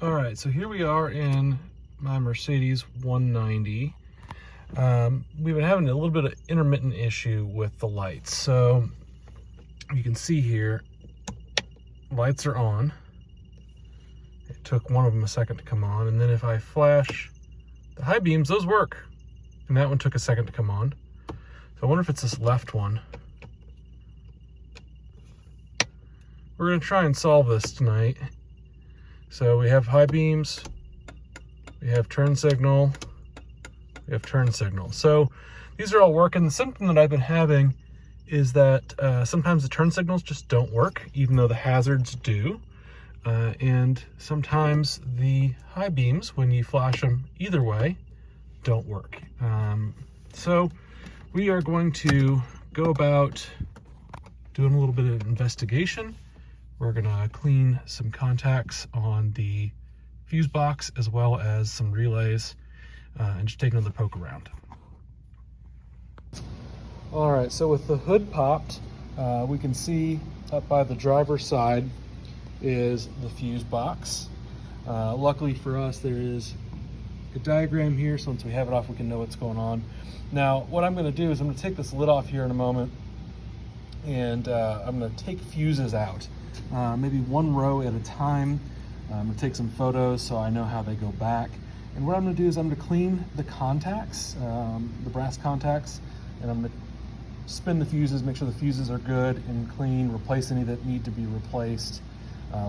All right, so here we are in my Mercedes 190. We've been having a little bit of intermittent issue with the lights. So you can see here, lights are on. It took one of them a second to come on. And then if I flash the high beams, those work. And that one took a second to come on. So I wonder if it's this left one. We're gonna try and solve this tonight. So we have high beams, we have turn signal, we have turn signal. So these are all working. The symptom that I've been having is that sometimes the turn signals just don't work, even though the hazards do. And sometimes the high beams, when you flash them either way, don't work. So we are going to go about doing a little bit of investigation. We're gonna clean some contacts on the fuse box as well as some relays and just take another poke around. All right, so with the hood popped, we can see up by the driver's side is the fuse box. Luckily for us, there is a diagram here, so once we have it off, we can know what's going on. Now, what I'm gonna do is I'm gonna take this lid off here in a moment, and I'm gonna take fuses out. Maybe one row at a time. I'm gonna take some photos so I know how they go back. And what I'm gonna do is I'm gonna clean the contacts, the brass contacts, and I'm gonna spin the fuses, make sure the fuses are good and clean, replace any that need to be replaced,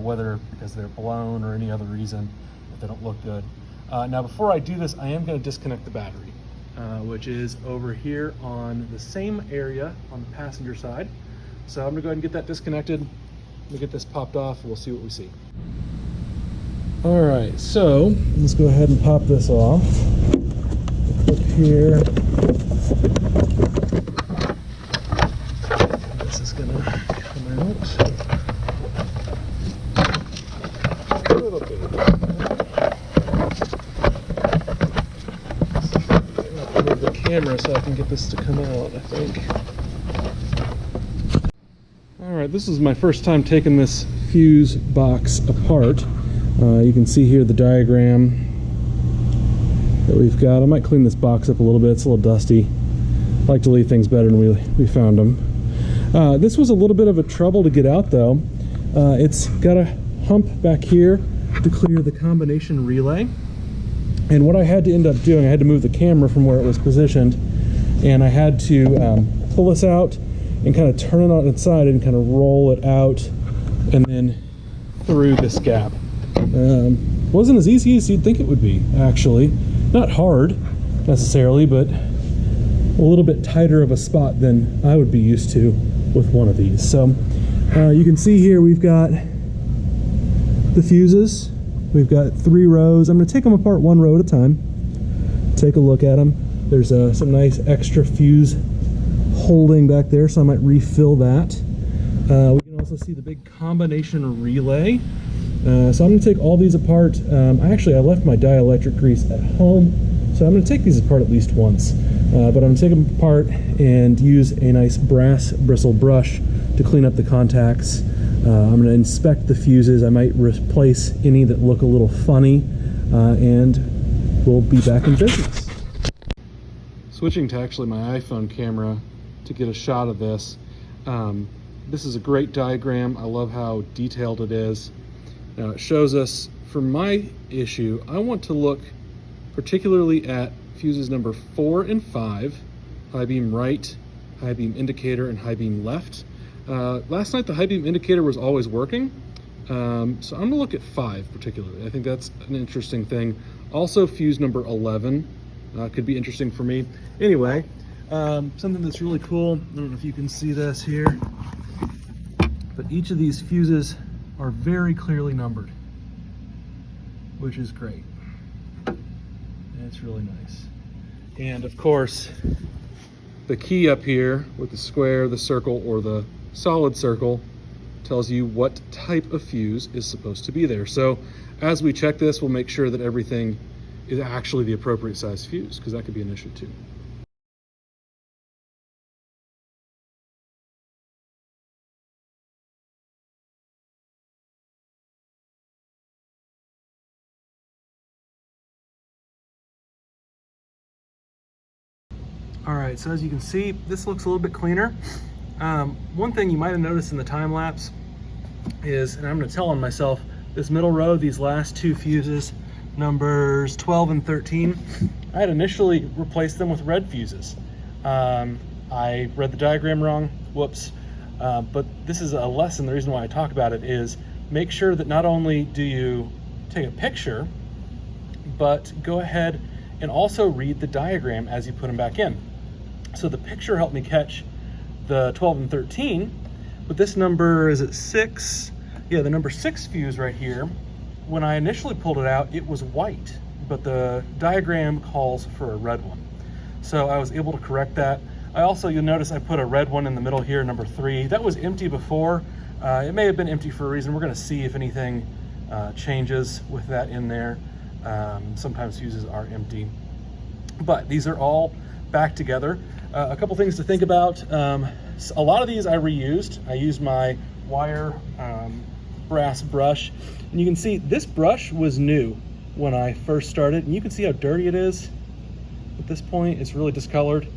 whether because they're blown or any other reason, if they don't look good. Now before I do this, I am gonna disconnect the battery, which is over here on the same area on the passenger side. So I'm gonna go ahead and get that disconnected. Let me get this popped off and we'll see what we see. All right, so let's go ahead and pop this off. Clip here. This is gonna come out. A little bit. I'll move the camera so I can get this to come out, I think. Alright, this is my first time taking this fuse box apart. You can see here the diagram that we've got. I might clean this box up a little bit. It's a little dusty. I like to leave things better than we found them. This was a little bit of a trouble to get out though. It's got a hump back here to clear the combination relay. And what I had to end up doing, I had to move the camera from where it was positioned, and I had to pull this out and kind of turn it on its side and kind of roll it out and then through this gap. Wasn't as easy as you'd think it would be, actually. Not hard necessarily, but a little bit tighter of a spot than I would be used to with one of these. So you can see here we've got the fuses. We've got 3 rows. I'm going to take them apart one row at a time. Take a look at them. There's some nice extra fuse holding back there, so I might refill that. We can also see the big combination relay. So I'm going to take all these apart. I left my dielectric grease at home, so I'm going to take these apart at least once. But I'm going to take them apart and use a nice brass bristle brush to clean up the contacts. I'm going to inspect the fuses. I might replace any that look a little funny, and we'll be back in business. Switching to actually my iPhone camera to get a shot of this. This is a great diagram. I love how detailed it is. Now it shows us, for my issue, I want to look particularly at fuses number 4 and 5, high beam right, high beam indicator, and high beam left. Last night the high beam indicator was always working, so I'm gonna look at 5 particularly. I think that's an interesting thing. Also fuse number 11 could be interesting for me. Anyway, something that's really cool, I don't know if you can see this here, but each of these fuses are very clearly numbered, which is great. It's really nice. And of course, the key up here with the square, the circle, or the solid circle tells you what type of fuse is supposed to be there. So as we check this, we'll make sure that everything is actually the appropriate size fuse, because that could be an issue too. All right, so as you can see, this looks a little bit cleaner. One thing you might have noticed in the time lapse is, and I'm gonna tell on myself, this middle row, these last two fuses, numbers 12 and 13, I had initially replaced them with red fuses. I read the diagram wrong, whoops. But this is a lesson. The reason why I talk about it is make sure that not only do you take a picture, but go ahead and also read the diagram as you put them back in. So the picture helped me catch the 12 and 13, but this number, is it 6? Yeah, the number 6 fuse right here, when I initially pulled it out, it was white, but the diagram calls for a red one. So I was able to correct that. I also, you'll notice I put a red one in the middle here, number 3. That was empty before. It may have been empty for a reason. We're gonna see if anything changes with that in there. Sometimes fuses are empty. But these are all back together. A couple things to think about. A lot of these I reused. I used my wire brass brush. And you can see this brush was new when I first started. And you can see how dirty it is. At this point, it's really discolored.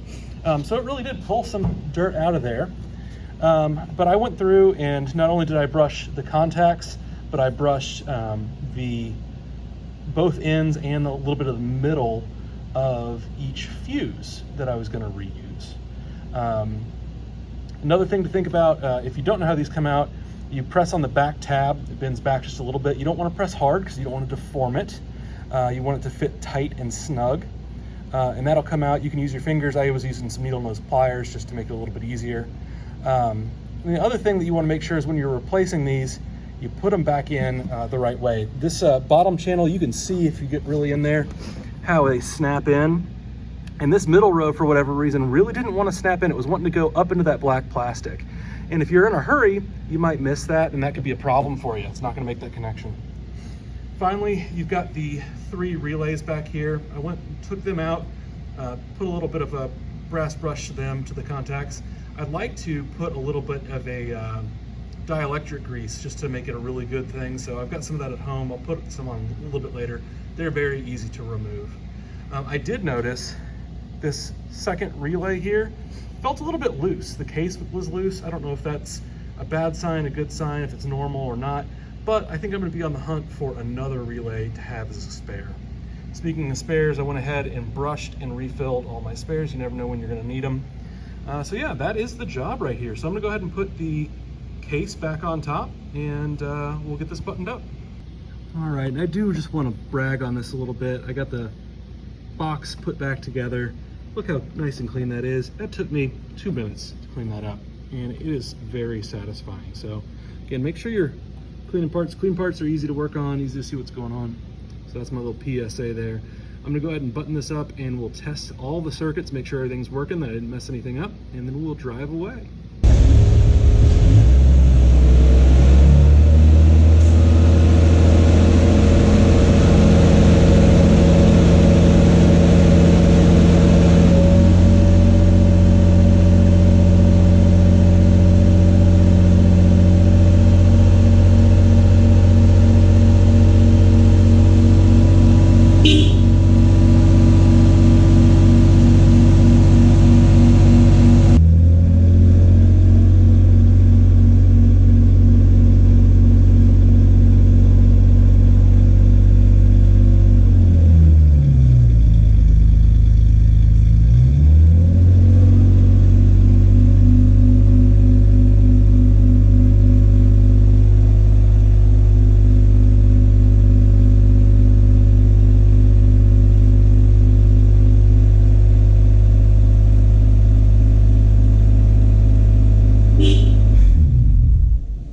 So it really did pull some dirt out of there. But I went through and not only did I brush the contacts, but I brushed both ends and a little bit of the middle of each fuse that I was going to reuse. Another thing to think about, if you don't know how these come out, you press on the back tab, it bends back just a little bit. You don't want to press hard because you don't want to deform it. You want it to fit tight and snug. And that'll come out. You can use your fingers. I was using some needle nose pliers just to make it a little bit easier. And the other thing that you want to make sure is when you're replacing these, you put them back in the right way. This bottom channel, you can see if you get really in there how they snap in. And this middle row, for whatever reason, really didn't want to snap in. It was wanting to go up into that black plastic. And if you're in a hurry, you might miss that, and that could be a problem for you. It's not going to make that connection. Finally, you've got the 3 relays back here. I went and took them out, put a little bit of a brass brush to them, to the contacts. I'd like to put a little bit of a dielectric grease just to make it a really good thing. So I've got some of that at home. I'll put some on a little bit later. They're very easy to remove. I did notice this second relay here felt a little bit loose. The case was loose. I don't know if that's a bad sign, a good sign, if it's normal or not. But I think I'm going to be on the hunt for another relay to have as a spare. Speaking of spares, I went ahead and brushed and refilled all my spares. You never know when you're going to need them. So yeah, that is the job right here. So I'm going to go ahead and put the case back on top, and we'll get this buttoned up. All right, and I do just want to brag on this a little bit. I got the box put back together. Look how nice and clean that is. That took me 2 minutes to clean that up, and it is very satisfying. So again, make sure you're cleaning parts. Clean parts are easy to work on, easy to see what's going on. So that's my little PSA there. I'm gonna go ahead and button this up, and we'll test all the circuits, make sure everything's working, that I didn't mess anything up, and then we'll drive away.